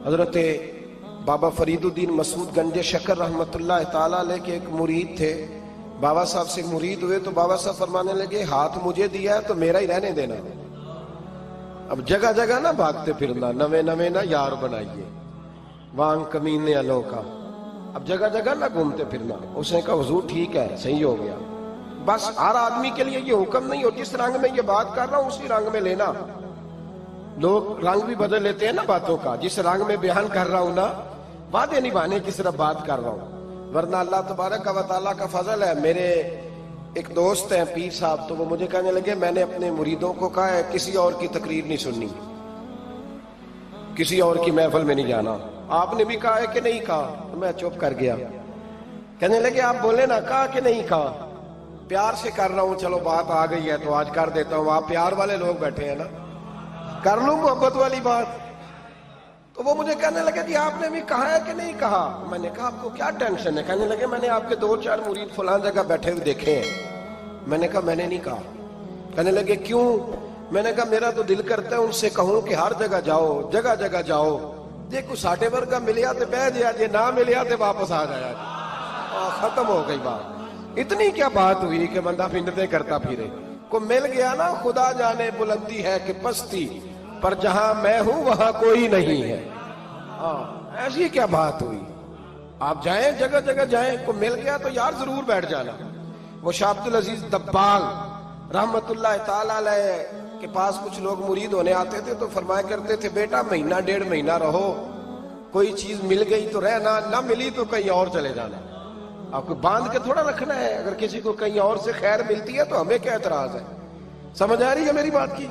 حضرت بابا فریدالدین مسعود گنج شکر رحمت اللہ تعالی علیہ کے ایک مرید تھے. بابا صاحب سے مرید ہوئے تو بابا صاحب فرمانے لگے ہاتھ مجھے دیا ہے تو میرا ہی رہنے دینا. اب جگہ جگہ نہ بھاگتے پھرنا, نوے نوے نہ یار بنائیے وانگ کمینے الوں کا. اب جگہ جگہ نہ گھومتے پھرنا. اس نے کہا حضور ٹھیک ہے, صحیح ہو گیا. بس ہر آدمی کے لیے یہ حکم نہیں ہو جس رنگ میں یہ بات کر رہا ہوں اسی رنگ میں لینا. لوگ رنگ بھی بدل لیتے ہیں نا باتوں کا. جس رنگ میں بیان کر رہا ہوں نا, وعدے نبھانے کی صرف بات کر رہا ہوں, ورنہ اللہ تبارک و تعالیٰ کا فضل ہے. میرے ایک دوست ہیں پیر صاحب, تو وہ مجھے کہنے لگے میں نے اپنے مریدوں کو کہا ہے کسی اور کی تقریر نہیں سننی, کسی اور کی محفل میں نہیں جانا. آپ نے بھی کہا ہے کہ نہیں کہا؟ تو میں چپ کر گیا. کہنے لگے آپ بولے نا, کہا کہ نہیں کہا؟ پیار سے کر رہا ہوں, چلو بات آ گئی ہے تو آج کر دیتا ہوں. آپ پیار والے لوگ بیٹھے ہیں نا, کر لوں محبت والی بات. تو وہ مجھے کہنے لگے جی آپ نے بھی کہا ہے کہ نہیں کہا؟ میں نے کہا آپ کو کیا ٹینشن ہے؟ کہنے لگے میں نے آپ کے 2-4 مرید فلاں جگہ بیٹھے ہوئے دیکھے ہیں. میں نے کہا میں نے نہیں کہا. کہنے لگے کیوں؟ میں نے کہا میرا تو دل کرتا ہے ان سے کہوں کہ ہر جگہ جاؤ, جگہ جگہ جاؤ. دیکھو ساڈے ورگا ملیا تو بہ جیا, جی نہ ملیا تو واپس آ جایا. ختم ہو گئی بات. اتنی کیا بات ہوئی کہ بندہ فنڈتے کرتا پھرے. کو مل گیا نا, خدا جانے بلندی ہے کہ پستی, پر جہاں میں ہوں وہاں کوئی نہیں ہے. ایسی کیا بات ہوئی؟ آپ جائیں جگہ جگہ جائیں, کو مل گیا تو یار ضرور بیٹھ جانا. وہ شاہ عبدالعزیز دباغ رحمت اللہ تعالی علیہ کے پاس کچھ لوگ مرید ہونے آتے تھے تو فرمایا کرتے تھے بیٹا 1-1.5 مہینہ رہو, کوئی چیز مل گئی تو رہنا, نہ ملی تو کہیں اور چلے جانا. آپ کو باندھ کے تھوڑا رکھنا ہے. اگر کسی کو کہیں اور سے خیر ملتی ہے تو ہمیں کیا اعتراض ہے؟ سمجھ آ رہی ہے میری بات کی؟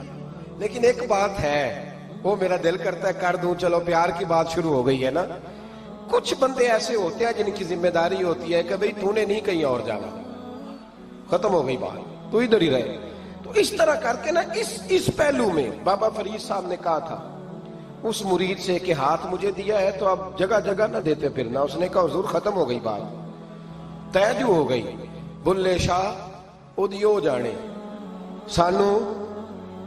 لیکن ایک بات ہے, وہ میرا دل کرتا ہے کر دوں. چلو پیار کی بات شروع ہو گئی ہے نا. کچھ بندے ایسے ہوتے ہیں جن کی ذمہ داری ہوتی ہے کہ بھئی تو نے نہیں کہیں اور جانا, ختم ہو گئی بات, تو ادھر ہی رہے. تو اس طرح کر کے نا اس پہلو میں بابا فرید صاحب نے کہا تھا اس مرید سے کہ ہاتھ مجھے دیا ہے تو اب جگہ جگہ نہ دیتے پھرنا. اس نے کہا حضور ختم ہو گئی بات, طے جو ہو گئی. بلے شاہ ادیو جانے, سانو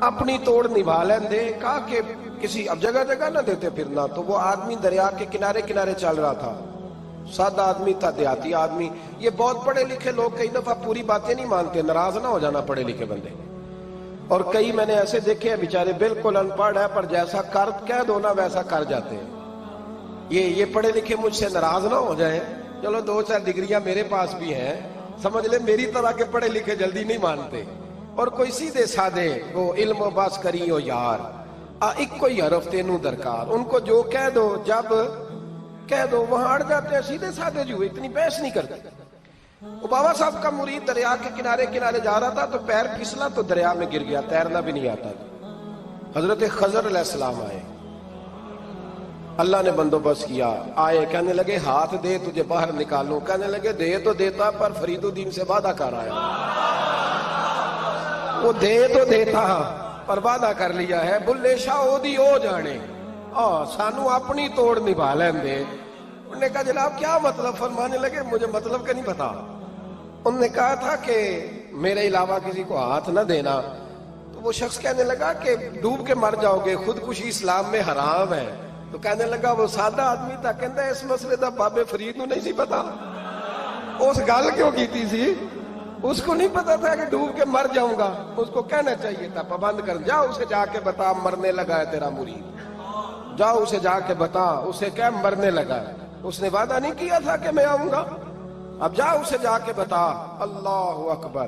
اپنی توڑ نبھا لین دے. کہا کہ کسی اب جگہ جگہ نہ دیتے پھرنا. تو وہ آدمی دریا کے کنارے کنارے چل رہا تھا, سادہ آدمی تھا, دیہاتی آدمی. یہ بہت پڑھے لکھے لوگ کئی دفعہ پوری باتیں نہیں مانتے, ناراض نہ ہو جانا پڑھے لکھے بندے. اور کئی میں نے ایسے دیکھے ہیں بیچارے بالکل ان پڑھ ہے پر جیسا کر کہہ دو نا ویسا کر جاتے ہیں. یہ پڑھے لکھے مجھ سے ناراض نہ ہو جائیں. چلو 2-4 ڈگریاں میرے پاس بھی ہیں, سمجھ لے میری طرح کے پڑھے لکھے جلدی نہیں مانتے. اور کوئی سیدھے سادے وہ علم و باس کری ہو یار, ایک کوئی حرف تینوں درکار. ان کو جو کہہ دو جب کہہ دو وہاں اڑ جاتے ہیں, سیدھے سادے جو, اتنی بحث نہیں کرتے. وہ بابا صاحب کا مرید دریا کے کنارے کنارے جا رہا تھا تو پیر پھسلا تو دریا میں گر گیا, تیرنا بھی نہیں آتا. حضرت خضر علیہ السلام آئے, اللہ نے بندوبست کیا. آئے, کہنے لگے ہاتھ دے تجھے باہر نکالوں. کہنے لگے دے تو دیتا پر فریدالدین سے وعدہ کر آیا. وہ دے تو دیتا پر وعدہ کر لیا ہے. بلے شاہ اودی او جانے, سانو اپنی توڑ نبھا لین دے. انہوں نے کہا جناب کیا مطلب؟ فرمانے لگے مجھے مطلب کا نہیں پتا. انہوں نے کہا تھا کہ میرے علاوہ کسی کو ہاتھ نہ دینا. تو وہ شخص کہنے لگا کہ ڈوب کے مر جاؤ گے, خودکشی اسلام میں حرام ہے. تو کہنے لگا وہ سادہ آدمی تھا, کہندا اس مسئلے دا بابے فرید نو نہیں سی پتا. اس گل کیوں کیتی سی؟ اس کو نہیں پتا تھا کہ ڈوب کے مر جاؤں گا. اس کو کہنا چاہیے تھا پابند کر, جا اسے جا کے بتا مرنے لگا ہے تیرا مرید, جا اسے جا کے بتا, اسے کیا مرنے لگا ہے. اس نے وعدہ نہیں کیا تھا کہ میں آؤں گا, اب جا اسے جا کے بتا. اللہ اکبر.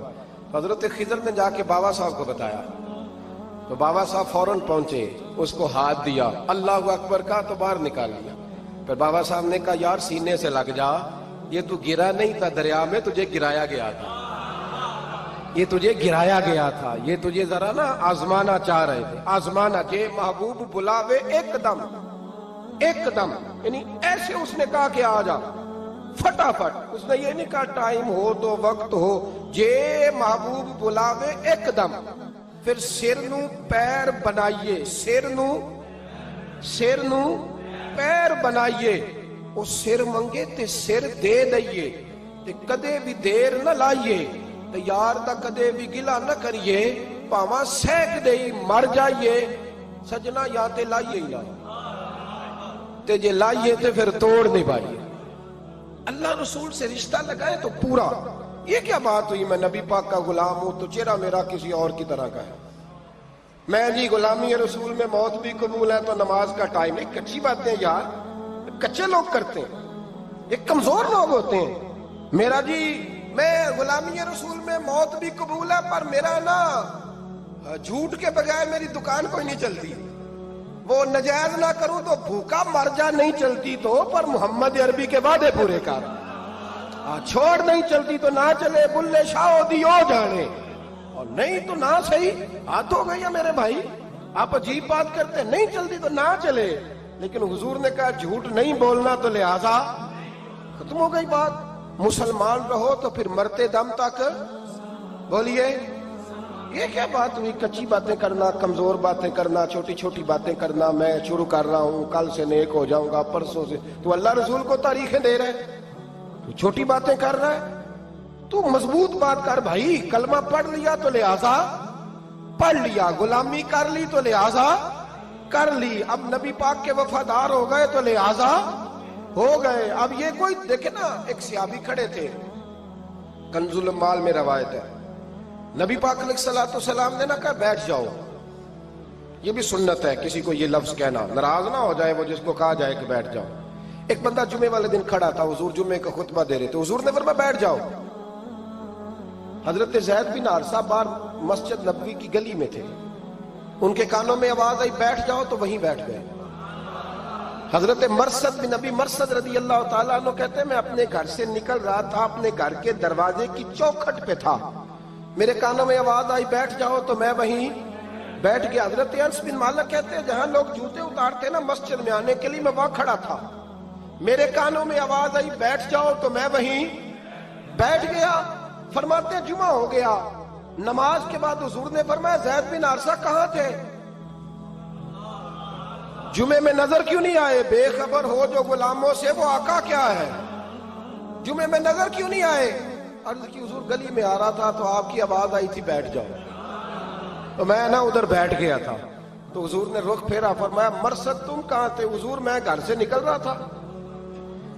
حضرت خضر نے جا کے بابا صاحب کو بتایا تو بابا صاحب فوراً پہنچے, اس کو ہاتھ دیا, اللہ اکبر کہا تو باہر نکال لیا. پھر بابا صاحب نے کہا یار سینے سے لگ جا, یہ تو گرا نہیں تھا دریا میں, تجھے گرایا گیا تھا, یہ تجھے گرایا گیا تھا, یہ تجھے ذرا نا آزمانا چاہ رہے تھے. آزمانا جے محبوب بلاوے ایک دم, ایک دم, یعنی ایسے اس نے کہا کہ آ جا فٹافٹ. اس نے یہ نہیں کہا ٹائم ہو تو وقت ہو, جے محبوب بلاوے ایک دم. پھر سر نو پیر بنائیے, سر نو پیر بنائیے. وہ سر منگے تے سر دے دئیے, تے کدے بھی دیر نہ لائیے, تے یار دا کدے بھی گلا نہ کریے, پاواں سینک دئی مر جائیے, سجنا یا تے لائیے ہی نہ. تے جے لائیے تے پھر توڑ نہیں پائیے. اللہ رسول سے رشتہ لگائے تو پورا. یہ کیا بات ہوئی میں نبی پاک کا غلام ہوں تو چہرہ میرا کسی اور کی طرح کا ہے. میں جی غلامی رسول میں موت بھی قبول ہے تو نماز کا ٹائم. ایک کچی باتیں یار کچے لوگ کرتے ہیں, ایک کمزور لوگ ہوتے ہیں. میرا جی میں غلامی رسول میں موت بھی قبول ہے پر میرا نا جھوٹ کے بغیر میری دکان کوئی نہیں چلتی. وہ نجائز نہ کروں تو بھوکا مر جا نہیں چلتی تو, پر محمد عربی کے وعدے پورے کر. چھوڑ نہیں چلتی تو نہ چلے, بلے شاہ دیو جانے, اور نہیں تو نہ صحیح. ہاتھ ہو گئی ہے میرے بھائی, آپ عجیب بات کرتے, نہیں چلتی تو نہ چلے. لیکن حضور نے کہا جھوٹ نہیں بولنا تو لہذا ختم ہو گئی بات. مسلمان رہو تو پھر مرتے دم تک بولیے. یہ کیا بات ہوئی کچی باتیں کرنا, کمزور باتیں کرنا, چھوٹی چھوٹی باتیں کرنا. میں شروع کر رہا ہوں, کل سے نیک ہو جاؤں گا, پرسوں سے. تو اللہ رسول کو تاریخیں دے رہے, تو چھوٹی باتیں کر رہا ہے. تو مضبوط بات کر بھائی. کلمہ پڑھ لیا تو لہذا پڑھ لیا, غلامی کر لی تو لہذا کر لی. اب نبی پاک کے وفادار ہو گئے تو لہذا ہو گئے. اب یہ کوئی دیکھے نا, ایک صحابی کھڑے تھے, کنز المال میں روایت ہے, نبی پاک علیہ الصلوۃ والسلام نے نہ کہا بیٹھ جاؤ. یہ بھی سنت ہے کسی کو یہ لفظ کہنا, ناراض نہ ہو جائے وہ جس کو کہا جائے کہ بیٹھ جاؤ. ایک بندہ جمعے والے دن کھڑا تھا, حضور جمعے کا خطبہ دے رہے تھے, حضور نے فرمایا بیٹھ جاؤ. حضرت زید بن حارثہ باہر مسجد نبوی کی گلی میں تھے, ان کے کانوں میں آواز آئی بیٹھ جاؤ تو وہیں بیٹھ گئے. حضرت مرثد بن نبی مرثد رضی اللہ تعالیٰ عنہ کہتے ہیں میں اپنے گھر سے نکل رہا تھا, اپنے گھر کے دروازے کی چوکھٹ پہ تھا, میرے کانوں میں آواز آئی بیٹھ جاؤ تو میں وہیں بیٹھ گیا. حضرت انس بن مالک کہتے ہیں جہاں لوگ جوتے اتارتے نا مسجد میں آنے کے لیے, میں وہاں کھڑا تھا, میرے کانوں میں آواز آئی بیٹھ جاؤ تو میں وہیں بیٹھ گیا. فرماتے ہیں جمعہ ہو گیا, نماز کے بعد حضور نے فرمایا زید بن حارثہ کہاں تھے, جمعے میں نظر کیوں نہیں آئے؟ بے خبر ہو جو غلاموں سے وہ آقا کیا ہے, جمعے میں نظر کیوں نہیں آئے؟ عرض کی حضور گلی میں آ رہا تھا تو آپ کی آواز آئی تھی بیٹھ جاؤ, تو میں نا ادھر بیٹھ گیا تھا. تو حضور نے رخ پھیرا, فرمایا مرثد تم کہاں تھے؟ حضور میں گھر سے نکل رہا تھا,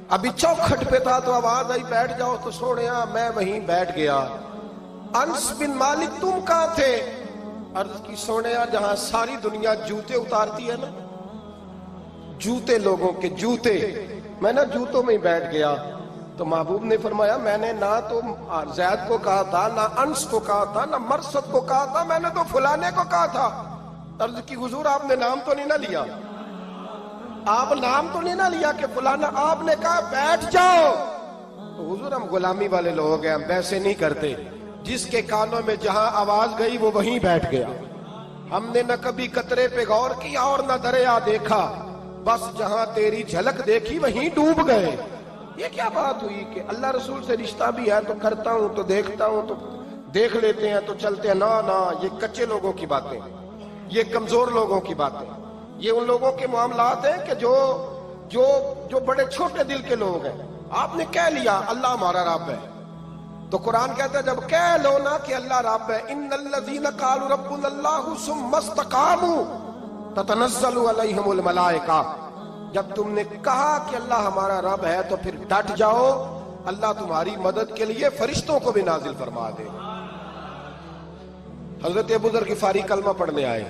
ابھی چوکھٹ پہ تھا تو آواز آئی بیٹھ جاؤ تو سوڑیا میں وہیں بیٹھ گیا. انس بن مالک تم کہاں تھے؟ عرض کی سوڑیا جہاں ساری دنیا جوتے اتارتی ہے نا, جوتے لوگوں کے جوتے, میں نا جوتوں میں ہی بیٹھ گیا. تو محبوب نے فرمایا میں نے نہ تو زید کو کہا تھا, نہ انس کو کہا تھا, نہ مرثد کو کہا تھا, میں نے تو فلانے کو کہا تھا. عرض کی حضور آپ نے نام تو نہیں نہ لیا, آپ نام تو نہیں نہ لیا کہ فلانا, آپ نے کہا بیٹھ جاؤ. تو حضور ہم غلامی والے لوگ ہیں, ہم ویسے نہیں کرتے. جس کے کانوں میں جہاں آواز گئی وہ وہیں بیٹھ گیا. ہم نے نہ کبھی قطرے پہ غور کیا اور نہ دریا دیکھا, بس جہاں تیری جھلک دیکھی وہیں ڈوب گئے. یہ کیا بات ہوئی کہ اللہ رسول سے رشتہ بھی ہے تو کرتا ہوں تو دیکھتا ہوں تو دیکھ لیتے ہیں تو چلتے ہیں. نہ یہ کچے لوگوں کی باتیں, یہ کمزور لوگوں کی باتیں, یہ ان لوگوں کے معاملات ہیں کہ جو بڑے چھوٹے دل کے لوگ ہیں. آپ نے کہہ لیا اللہ ہمارا رب ہے, تو قرآن کہتا ہے جب کہہ لو نا کہ اللہ رب ہے, ان الذین قالوا ربنا اللہ ثم استقاموا تتنزل علیہم الملائکہ, جب تم نے کہا کہ اللہ ہمارا رب ہے تو پھر ڈٹ جاؤ, اللہ تمہاری مدد کے لیے فرشتوں کو بھی نازل فرما دے. حضرت ابو ذر غفاری کلمہ پڑھنے آئے,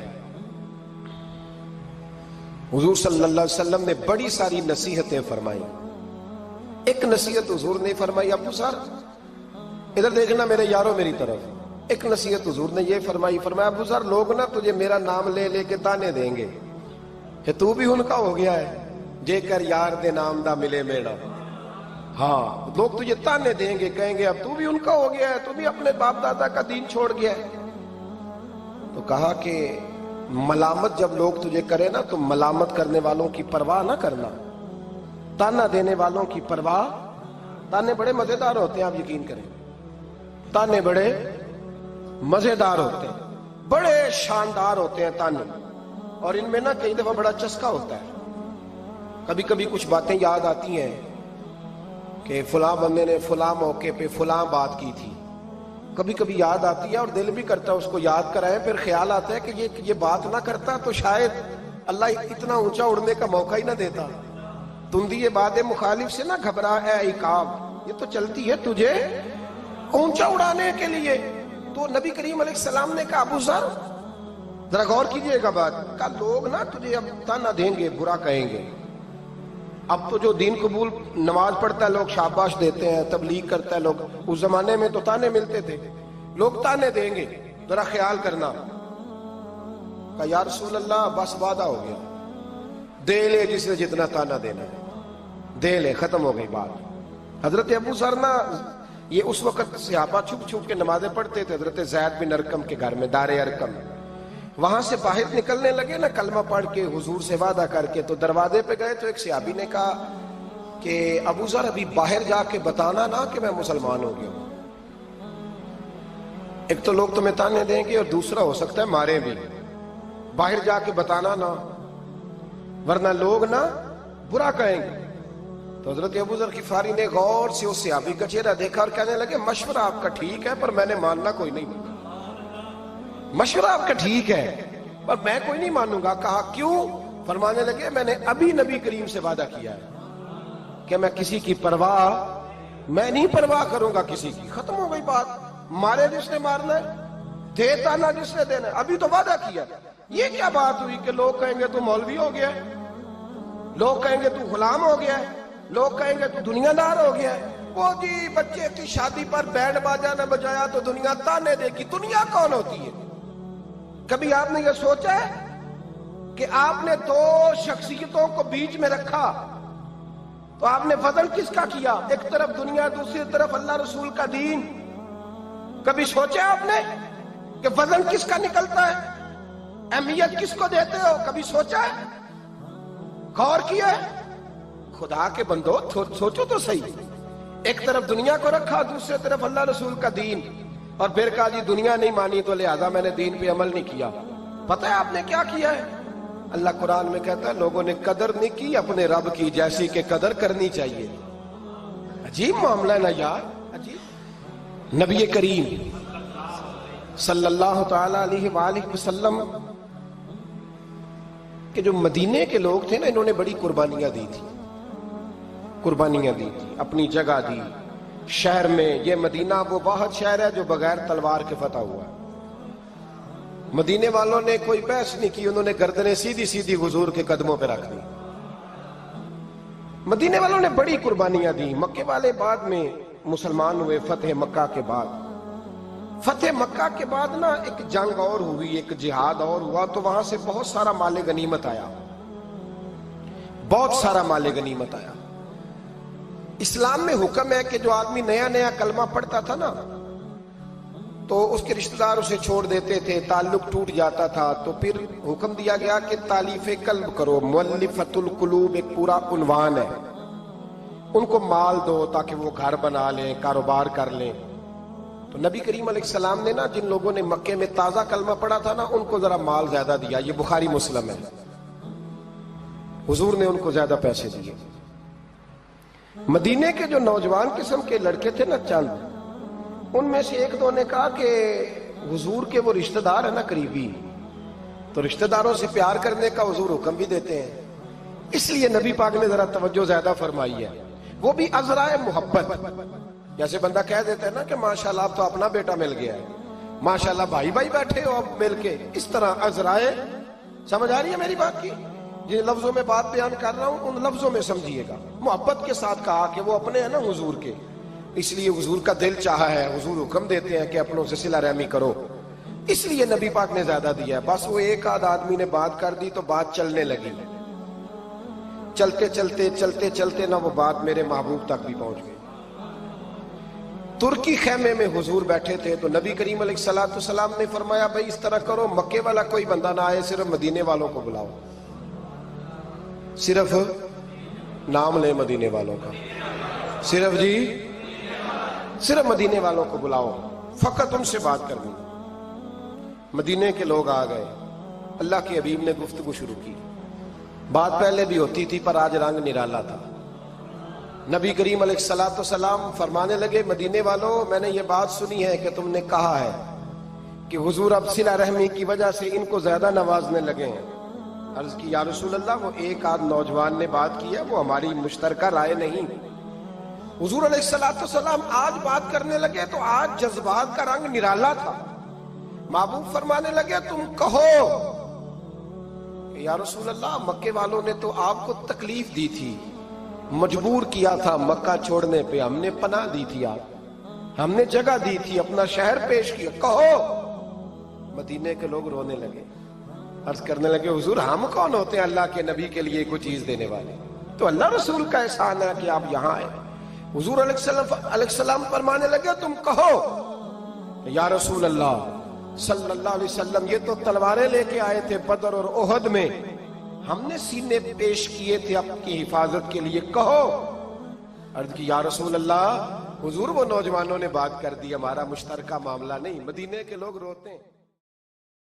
حضور صلی اللہ علیہ وسلم نے بڑی ساری نصیحتیں فرمائی. ایک نصیحت حضور نے فرمائی, ابو ذر ادھر دیکھنا میرے یارو میری طرف. ایک نصیحت حضور نے یہ فرمائی, فرمایا ابو ذر لوگ نا تجھے میرا نام لے لے کے تانے دیں گے کہ تو بھی ان کا ہو گیا ہے, جے کر یار دے نام دا ملے میڑا. ہاں لوگ تجھے تانے دیں گے, کہیں گے اب تو بھی ان کا ہو گیا ہے, تو بھی اپنے باپ دادا کا دین چھوڑ گیا ہے. تو کہا کہ ملامت جب لوگ تجھے کرے نا تو ملامت کرنے والوں کی پرواہ نہ کرنا, تانا دینے والوں کی پرواہ. تانے بڑے مزیدار ہوتے ہیں, آپ یقین کریں, تانے بڑے مزیدار ہوتے ہیں, بڑے شاندار ہوتے ہیں تانے, اور ان میں نا کئی دفعہ بڑا چسکا ہوتا ہے. کبھی کبھی کچھ باتیں یاد آتی ہیں کہ فلاں بندے نے فلاں موقع پہ فلاں بات کی تھی, کبھی کبھی یاد آتی ہے اور دل بھی کرتا ہے اس کو یاد کرائیں. پھر خیال آتا ہے کہ یہ بات نہ کرتا تو شاید اللہ اتنا اونچا اڑنے کا موقع ہی نہ دیتا. تندی باد مخالف سے نہ گھبرا اے عقاب، یہ تو چلتی ہے تجھے اونچا اڑانے کے لیے۔ تو نبی کریم علیہ السلام نے کہا ابو ذر ذرا غور کیجئے گا بات، کہا لوگ نا تجھے اب تانا دیں گے، برا کہیں گے۔ اب تو جو دین قبول نماز پڑھتا ہے لوگ شاباش دیتے ہیں، تبلیغ کرتا ہے لوگ، اس زمانے میں تو تانے ملتے تھے، لوگ تانے دیں گے، ذرا خیال کرنا۔ کہا یا رسول اللہ بس وعدہ ہو گیا، دے لے جس نے جتنا تانا دینا ہے، دے لے، ختم ہو گئی بات۔ حضرت ابو ذر نا یہ اس وقت صحابہ چھپ چھپ کے نمازیں پڑھتے تھے حضرت زید بن ارقم کے گھر میں، دار ارقم۔ وہاں سے باہر نکلنے لگے نا کلمہ پڑھ کے حضور سے وعدہ کر کے، تو دروازے پہ گئے تو ایک صحابی نے کہا کہ ابو ذر ابھی باہر جا کے بتانا نا کہ میں مسلمان ہو گیا ہوں، ایک تو لوگ تمہیں تانے دیں گے اور دوسرا ہو سکتا ہے مارے بھی، باہر جا کے بتانا نا ورنہ لوگ نا برا کہیں گے۔ تو حضرت ابو ذر غفاری نے غور سے اس صحابی کا چہرہ دیکھا اور کہنے لگے مشورہ آپ کا ٹھیک ہے پر میں نے ماننا کوئی نہیں، مشورہ آپ کا ٹھیک ہے پر میں کوئی نہیں مانوں گا۔ کہا کیوں؟ فرمانے لگے میں نے ابھی نبی کریم سے وعدہ کیا ہے کہ میں کسی کی پرواہ، میں نہیں پرواہ کروں گا کسی کی، ختم ہو گئی بات، مارے جس نے مارنا ہے، دیتا نہ جس نے دینا ہے، ابھی تو وعدہ کیا۔ یہ کیا بات ہوئی کہ لوگ کہیں گے تو مولوی ہو گیا ہے، لوگ کہیں گے تو غلام ہو گیا ہے، لوگ کہیں گے تو دنیا دار ہو گیا ہے، وہ جی بچے کی شادی پر بینڈ باجا نہ بجایا تو دنیا تانے دے گی۔ دنیا کون ہوتی ہے؟ کبھی آپ نے یہ سوچا ہے کہ آپ نے دو شخصیتوں کو بیچ میں رکھا تو آپ نے وزن کس کا کیا؟ ایک طرف دنیا، دوسری طرف اللہ رسول کا دین۔ کبھی سوچا آپ نے کہ وزن کس کا نکلتا ہے، اہمیت کس کو دیتے ہو؟ کبھی سوچا ہے، غور کیا ہے؟ خدا کے بندو سوچو تو صحیح، ایک طرف دنیا کو رکھا، دوسری طرف اللہ رسول کا دین، اور پھر کہا جی دنیا نہیں مانی تو لہذا میں نے دین پہ عمل نہیں کیا۔ پتہ ہے آپ نے کیا کیا ہے؟ اللہ قرآن میں کہتا ہے لوگوں نے قدر نہیں کی اپنے رب کی جیسی کہ قدر کرنی چاہیے۔ عجیب معاملہ ہے نا یار، عجیب۔ نبی کریم صلی اللہ تعالی علیہ وآلہ وسلم کہ جو مدینے کے لوگ تھے نا، انہوں نے بڑی قربانیاں دی تھی، قربانیاں دی تھی، اپنی جگہ دی شہر میں۔ یہ مدینہ وہ واحد شہر ہے جو بغیر تلوار کے فتح ہوا ہے۔ مدینے والوں نے کوئی بحث نہیں کی، انہوں نے گردنیں سیدھی سیدھی حضور کے قدموں پہ رکھ دی۔ مدینے والوں نے بڑی قربانیاں دی۔ مکے والے بعد میں مسلمان ہوئے فتح مکہ کے بعد۔ فتح مکہ کے بعد نا ایک جنگ اور ہوئی، ایک جہاد اور ہوا، تو وہاں سے بہت سارا مال غنیمت آیا، بہت سارا مال غنیمت آیا۔ اسلام میں حکم ہے کہ جو آدمی نیا نیا کلمہ پڑھتا تھا نا تو اس کے رشتہ دار اسے چھوڑ دیتے تھے، تعلق ٹوٹ جاتا تھا، تو پھر حکم دیا گیا کہ تالیف قلب کرو، مؤلفۃ القلوب ایک پورا عنوان ہے، ان کو مال دو تاکہ وہ گھر بنا لیں، کاروبار کر لیں۔ تو نبی کریم علیہ السلام نے نا جن لوگوں نے مکے میں تازہ کلمہ پڑھا تھا نا ان کو ذرا مال زیادہ دیا، یہ بخاری مسلم ہے، حضور نے ان کو زیادہ پیسے دیے۔ مدینے کے جو نوجوان قسم کے لڑکے تھے نا چند، ان میں سے ایک دو نے کہا کہ حضور کے وہ رشتہ دار ہیں نا قریبی، تو رشتہ داروں سے پیار کرنے کا حضور حکم بھی دیتے ہیں، اس لیے نبی پاک نے ذرا توجہ زیادہ فرمائی ہے، وہ بھی عذرائے محبت۔ جیسے بندہ کہہ دیتا ہے نا کہ ماشاءاللہ اب تو اپنا بیٹا مل گیا ہے، ماشاءاللہ بھائی بھائی بیٹھے ہو اب مل کے، اس طرح عذرائے۔ سمجھ آ رہی ہے میری بات کی؟ جن لفظوں میں بات بیان کر رہا ہوں ان لفظوں میں سمجھیے گا، محبت کے ساتھ کہا کہ وہ اپنے ہیں نا حضور کے، اس لیے حضور کا دل چاہا ہے، حضور حکم دیتے ہیں کہ اپنوں سے صلہ رحمی کرو، اس لیے نبی پاک نے زیادہ دیا ہے۔ بس وہ ایک آدھ آدمی نے بات کر دی تو بات چلنے لگی، چلتے چلتے چلتے چلتے نہ وہ بات میرے محبوب تک بھی پہنچ گئی۔ ترکی خیمے میں حضور بیٹھے تھے تو نبی کریم علیہ السلام نے فرمایا بھائی اس طرح کرو، مکے والا کوئی بندہ نہ آئے، صرف مدینے والوں کو بلاؤ، صرف نام لے مدینے والوں کا، صرف جی صرف مدینے والوں کو بلاؤ، فقط ان سے بات کرنی۔ مدینے کے لوگ آ گئے، اللہ کے حبیب نے گفتگو شروع کی، بات پہلے بھی ہوتی تھی پر آج رنگ نرالا تھا۔ نبی کریم علیہ السلام فرمانے لگے مدینے والوں، میں نے یہ بات سنی ہے کہ تم نے کہا ہے کہ حضور اب صلہ رحمی کی وجہ سے ان کو زیادہ نوازنے لگے ہیں، عرض کی یا رسول اللہ وہ ایک آدھ نوجوان نے بات کی ہے، وہ ہماری مشترکہ رائے نہیں۔ حضور علیہ السلام آج بات کرنے لگے تو آج جذبات کا رنگ نرالا تھا۔ محبوب فرمانے لگے تم کہو یا رسول اللہ مکے والوں نے تو آپ کو تکلیف دی تھی، مجبور کیا تھا مکہ چھوڑنے پہ، ہم نے پناہ دی تھی، آپ ہم نے جگہ دی تھی، اپنا شہر پیش کیا، کہو۔ مدینے کے لوگ رونے لگے، عرض کرنے لگے حضور ہم کون ہوتے ہیں اللہ کے نبی کے لیے کوئی چیز دینے والے، تو اللہ رسول کا احسان ہے کہ آپ یہاں آئے۔ حضور علیہ السلام فرمانے لگے تم کہو یا رسول اللہ صلی اللہ علیہ وسلم یہ تو تلواریں لے کے آئے تھے بدر اور احد میں، ہم نے سینے پیش کیے تھے آپ کی حفاظت کے لیے، کہو۔ عرض کی یا رسول اللہ حضور وہ نوجوانوں نے بات کر دی، ہمارا مشترکہ معاملہ نہیں۔ مدینے کے لوگ روتے ہیں۔